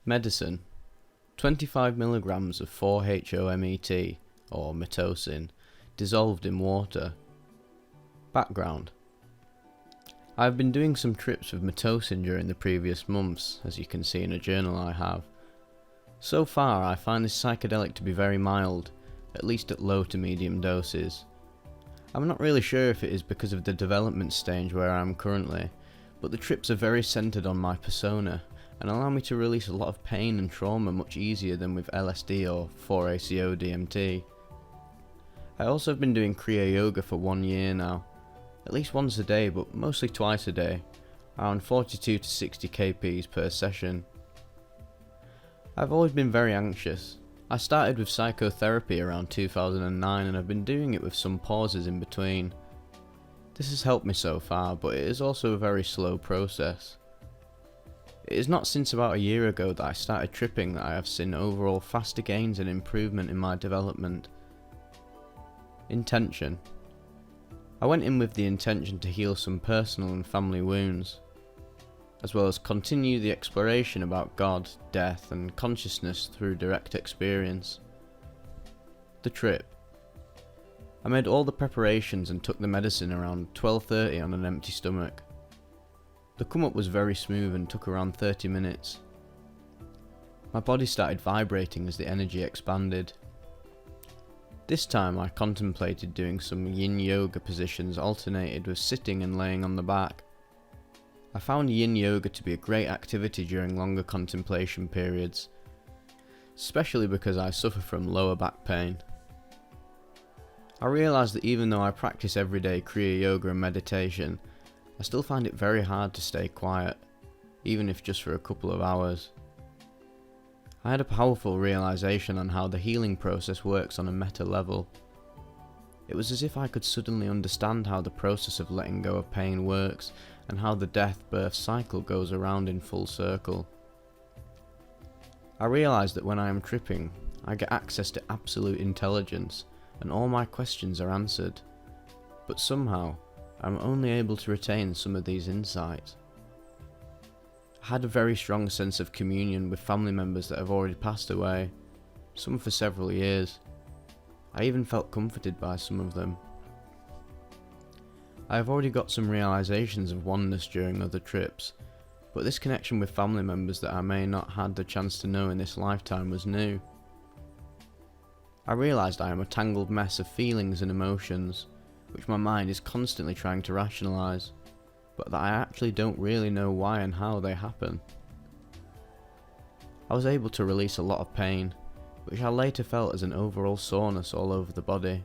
Medicine: 25 milligrams of 4-HOMET, or Metocin, dissolved in water. Background: I have been doing some trips with Metocin during the previous months, as you can see in a journal I have. So far I find this psychedelic to be very mild, at least at low to medium doses. I'm not really sure if it is because of the development stage where I am currently, but the trips are very centred on my persona and allow me to release a lot of pain and trauma much easier than with LSD or 4-ACO-DMT. I also have been doing Kriya Yoga for 1 year now, at least once a day but mostly twice a day, around 42 to 60 kps per session. I've always been very anxious. I started with psychotherapy around 2009 and I've been doing it with some pauses in between. This has helped me so far, but it is also a very slow process. It is not since about a year ago that I started tripping that I have seen overall faster gains and improvement in my development. Intention: I went in with the intention to heal some personal and family wounds, as well as continue the exploration about God, death and consciousness through direct experience. The trip: I made all the preparations and took the medicine around 12:30 on an empty stomach. The come up was very smooth and took around 30 minutes. My body started vibrating as the energy expanded. This time I contemplated doing some yin yoga positions alternated with sitting and laying on the back. I found yin yoga to be a great activity during longer contemplation periods, especially because I suffer from lower back pain. I realised that even though I practice everyday Kriya Yoga and meditation, I still find it very hard to stay quiet, even if just for a couple of hours. I had a powerful realisation on how the healing process works on a meta level. It was as if I could suddenly understand how the process of letting go of pain works and how the death-birth cycle goes around in full circle. I realised that when I am tripping, I get access to absolute intelligence and all my questions are answered, but somehow I'm only able to retain some of these insights. I had a very strong sense of communion with family members that have already passed away, some for several years. I even felt comforted by some of them. I have already got some realizations of oneness during other trips, but this connection with family members that I may not had the chance to know in this lifetime was new. I realised I am a tangled mess of feelings and emotions, which my mind is constantly trying to rationalise, but that I actually don't really know why and how they happen. I was able to release a lot of pain, which I later felt as an overall soreness all over the body.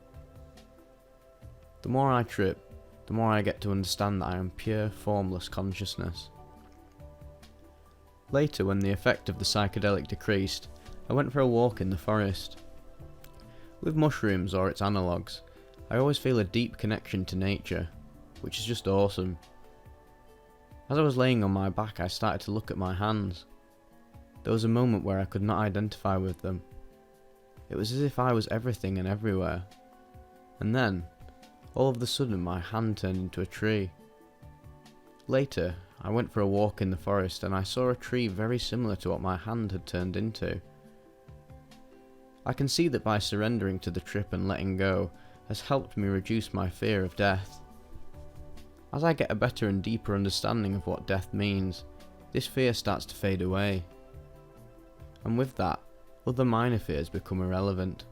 The more I trip, the more I get to understand that I am pure, formless consciousness. Later, when the effect of the psychedelic decreased, I went for a walk in the forest. With mushrooms or its analogues, I always feel a deep connection to nature, which is just awesome. As I was laying on my back, I started to look at my hands. There was a moment where I could not identify with them. It was as if I was everything and everywhere. And then, all of a sudden, my hand turned into a tree. Later, I went for a walk in the forest and I saw a tree very similar to what my hand had turned into. I can see that by surrendering to the trip and letting go has helped me reduce my fear of death. As I get a better and deeper understanding of what death means, this fear starts to fade away. And with that, other minor fears become irrelevant.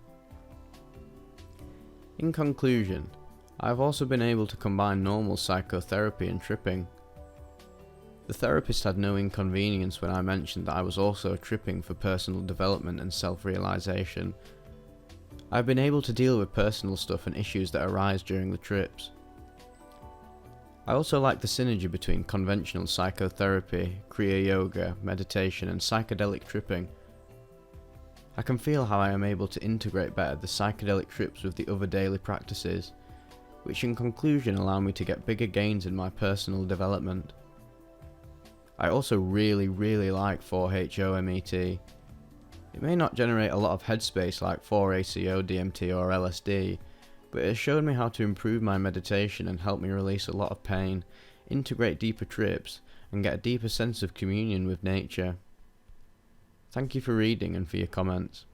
In conclusion, I have also been able to combine normal psychotherapy and tripping. The therapist had no inconvenience when I mentioned that I was also tripping for personal development and self-realisation. I have been able to deal with personal stuff and issues that arise during the trips. I also like the synergy between conventional psychotherapy, Kriya Yoga, meditation and psychedelic tripping. I can feel how I am able to integrate better the psychedelic trips with the other daily practices, which in conclusion allow me to get bigger gains in my personal development. I also really like 4-HOMET. It may not generate a lot of headspace like 4-ACO, DMT or LSD, but it has shown me how to improve my meditation and help me release a lot of pain, integrate deeper trips, and get a deeper sense of communion with nature. Thank you for reading and for your comments.